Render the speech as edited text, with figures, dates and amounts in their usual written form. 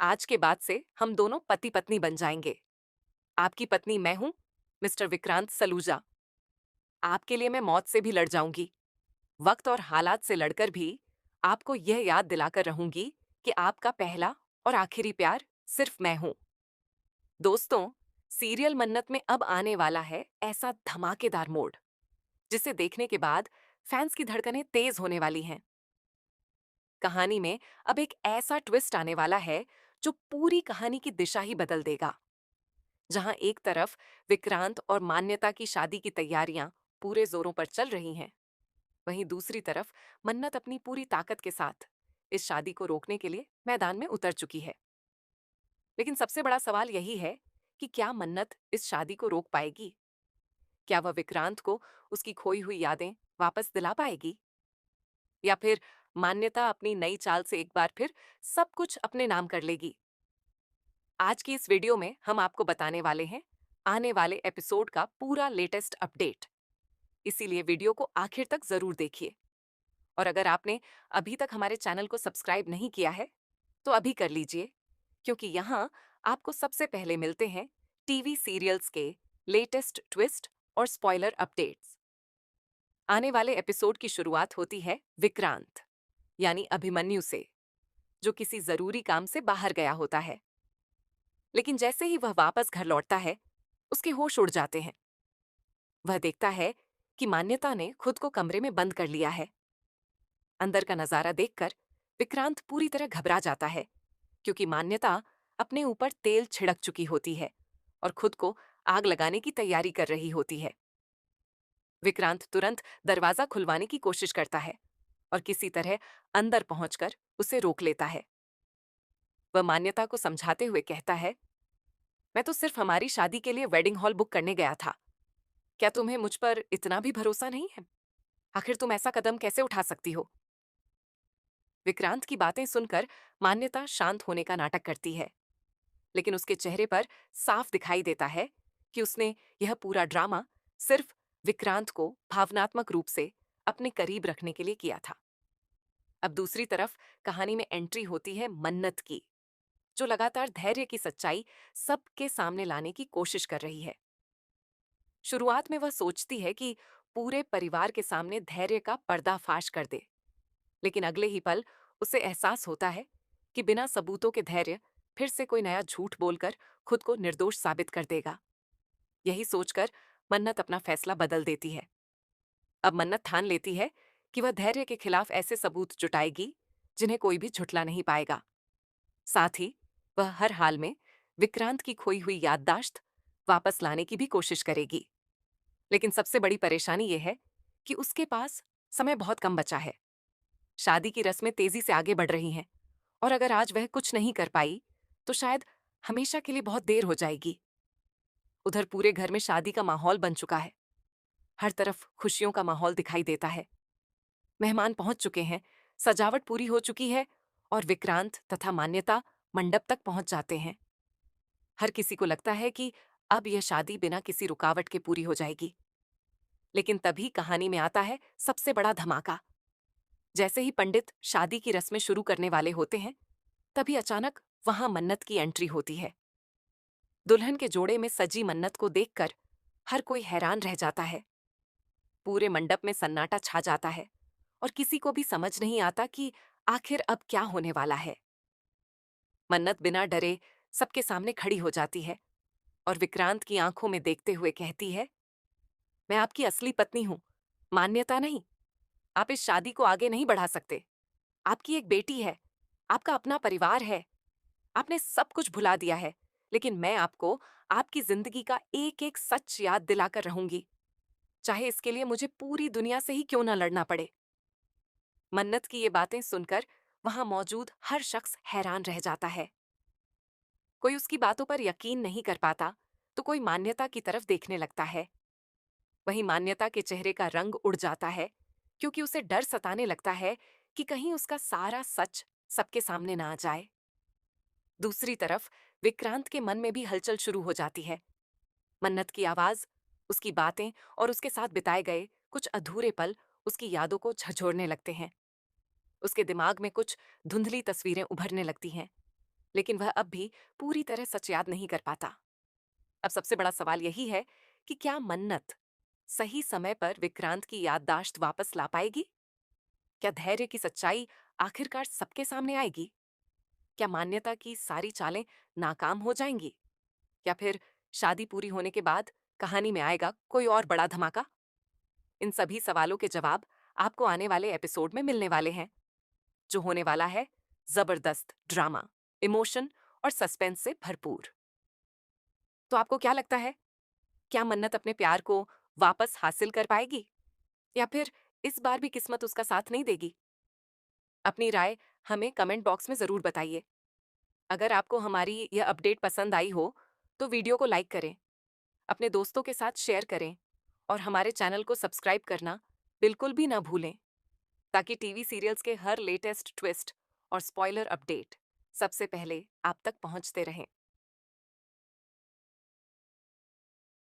आज के बाद से हम दोनों पति पत्नी बन जाएंगे। आपकी पत्नी मैं हूं, मिस्टर विक्रांत सलूजा। आपके लिए मैं मौत से भी लड़ जाऊंगी। वक्त और हालात से लड़कर भी आपको यह याद दिलाकर रहूंगी कि आपका पहला और आखिरी प्यार सिर्फ मैं हूं। दोस्तों, सीरियल मन्नत में अब आने वाला है ऐसा धमाकेदार मोड़ जिसे देखने के बाद फैंस की धड़कनें तेज होने वाली हैं। कहानी में अब एक ऐसा ट्विस्ट आने वाला है जो पूरी कहानी की दिशा ही बदल देगा। जहां एक तरफ विक्रांत और मान्यता की शादी की तैयारियां पूरे जोरों पर चल रही हैं, वहीं दूसरी तरफ मन्नत अपनी पूरी ताकत के साथ इस शादी को रोकने के लिए मैदान में उतर चुकी है। लेकिन सबसे बड़ा सवाल यही है कि क्या मन्नत इस शादी को रोक पाएगी? क्या वह विक्रांत को उसकी खोई हुई यादें वापस दिला पाएगी, या फिर मान्यता अपनी नई चाल से एक बार फिर सब कुछ अपने नाम कर लेगी? आज की इस वीडियो में हम आपको बताने वाले हैं आने वाले एपिसोड का पूरा लेटेस्ट अपडेट। इसीलिए वीडियो को आखिर तक जरूर देखिए। और अगर आपने अभी तक हमारे चैनल को सब्सक्राइब नहीं किया है तो अभी कर लीजिए, क्योंकि यहाँ आपको सबसे पहले मिलते हैं टीवी सीरियल्स के लेटेस्ट ट्विस्ट और स्पॉइलर अपडेट्स। आने वाले एपिसोड की शुरुआत होती है विक्रांत यानी अभिमन्यु से, जो किसी जरूरी काम से बाहर गया होता है। लेकिन जैसे ही वह वापस घर लौटता है, उसके होश उड़ जाते हैं। वह देखता है कि मान्यता ने खुद को कमरे में बंद कर लिया है। अंदर का नजारा देखकर विक्रांत पूरी तरह घबरा जाता है, क्योंकि मान्यता अपने ऊपर तेल छिड़क चुकी होती है और खुद को आग लगाने की तैयारी कर रही होती है। विक्रांत तुरंत दरवाजा खुलवाने की कोशिश करता है और किसी तरह अंदर पहुंचकर उसे रोक लेता है। वह मान्यता को समझाते हुए कहता है, मैं तो सिर्फ हमारी शादी के लिए वेडिंग हॉल बुक करने गया था। क्या तुम्हें मुझ पर इतना भी भरोसा नहीं है? आखिर तुम ऐसा कदम कैसे उठा सकती हो? विक्रांत की बातें सुनकर मान्यता शांत होने का नाटक करती है, लेकिन उसके चेहरे पर साफ दिखाई देता है कि उसने यह पूरा ड्रामा सिर्फ विक्रांत को भावनात्मक रूप से अपने करीब रखने के लिए किया था। अब दूसरी तरफ कहानी में एंट्री होती है मन्नत की, जो लगातार धैर्य की सच्चाई सबके सामने लाने की कोशिश कर रही है। शुरुआत में वह सोचती है कि पूरे परिवार के सामने धैर्य का पर्दाफाश कर दे, लेकिन अगले ही पल उसे एहसास होता है कि बिना सबूतों के धैर्य फिर से कोई नया झूठ बोलकर खुद को निर्दोष साबित कर देगा। यही सोचकर मन्नत अपना फैसला बदल देती है। अब मन्नत ठान लेती है कि वह धैर्य के खिलाफ ऐसे सबूत जुटाएगी जिन्हें कोई भी झुठला नहीं पाएगा। साथ ही वह हर हाल में विक्रांत की खोई हुई याददाश्त वापस लाने की भी कोशिश करेगी। लेकिन सबसे बड़ी परेशानी यह है कि उसके पास समय बहुत कम बचा है। शादी की रस्में तेजी से आगे बढ़ रही हैं, और अगर आज वह कुछ नहीं कर पाई तो शायद हमेशा के लिए बहुत देर हो जाएगी। उधर पूरे घर में शादी का माहौल बन चुका है। हर तरफ खुशियों का माहौल दिखाई देता है। मेहमान पहुंच चुके हैं, सजावट पूरी हो चुकी है और विक्रांत तथा मान्यता मंडप तक पहुंच जाते हैं। हर किसी को लगता है कि अब यह शादी बिना किसी रुकावट के पूरी हो जाएगी। लेकिन तभी कहानी में आता है सबसे बड़ा धमाका। जैसे ही पंडित शादी की रस्में शुरू करने वाले होते हैं, तभी अचानक वहां मन्नत की एंट्री होती है। दुल्हन के जोड़े में सजी मन्नत को देखकर हर कोई हैरान रह जाता है। पूरे मंडप में सन्नाटा छा जाता है और किसी को भी समझ नहीं आता कि आखिर अब क्या होने वाला है। मन्नत बिना डरे सबके सामने खड़ी हो जाती है और विक्रांत की आंखों में देखते हुए कहती है, मैं आपकी असली पत्नी हूं, मान्यता नहीं। आप इस शादी को आगे नहीं बढ़ा सकते। आपकी एक बेटी है, आपका अपना परिवार है। आपने सब कुछ भुला दिया है, लेकिन मैं आपको आपकी जिंदगी का एक एक सच याद दिलाकर रहूंगी, चाहे इसके लिए मुझे पूरी दुनिया से ही क्यों ना लड़ना पड़े। मन्नत की ये बातें सुनकर वहां मौजूद हर शख्स हैरान रह जाता है। कोई उसकी बातों पर यकीन नहीं कर पाता तो कोई मान्यता की तरफ देखने लगता है। वहीं मान्यता के चेहरे का रंग उड़ जाता है, क्योंकि उसे डर सताने लगता है कि कहीं उसका सारा सच सबके सामने ना आ जाए। दूसरी तरफ विक्रांत के मन में भी हलचल शुरू हो जाती है। मन्नत की आवाज, उसकी बातें और उसके साथ बिताए गए कुछ अधूरे पल उसकी यादों को झंझोरने लगते हैं। उसके दिमाग में कुछ धुंधली तस्वीरें उभरने लगती हैं, लेकिन वह अब भी पूरी तरह सच याद नहीं कर पाता। अब सबसे बड़ा सवाल यही है कि क्या मन्नत सही समय पर विक्रांत की याददाश्त वापस ला पाएगी? क्या धैर्य की सच्चाई आखिरकार सबके सामने आएगी? क्या मान्यता की सारी चालें नाकाम हो जाएंगी? या फिर शादी पूरी होने के बाद कहानी में आएगा कोई और बड़ा धमाका? इन सभी सवालों के जवाब आपको आने वाले एपिसोड में मिलने वाले हैं, जो होने वाला है जबरदस्त ड्रामा, इमोशन और सस्पेंस से भरपूर। तो आपको क्या लगता है, क्या मन्नत अपने प्यार को वापस हासिल कर पाएगी, या फिर इस बार भी किस्मत उसका साथ नहीं देगी? अपनी राय हमें कमेंट बॉक्स में जरूर बताइए। अगर आपको हमारी यह अपडेट पसंद आई हो तो वीडियो को लाइक करें, अपने दोस्तों के साथ शेयर करें और हमारे चैनल को सब्सक्राइब करना बिल्कुल भी ना भूलें, ताकि टीवी सीरियल्स के हर लेटेस्ट ट्विस्ट और स्पॉइलर अपडेट सबसे पहले आप तक पहुंचते रहें।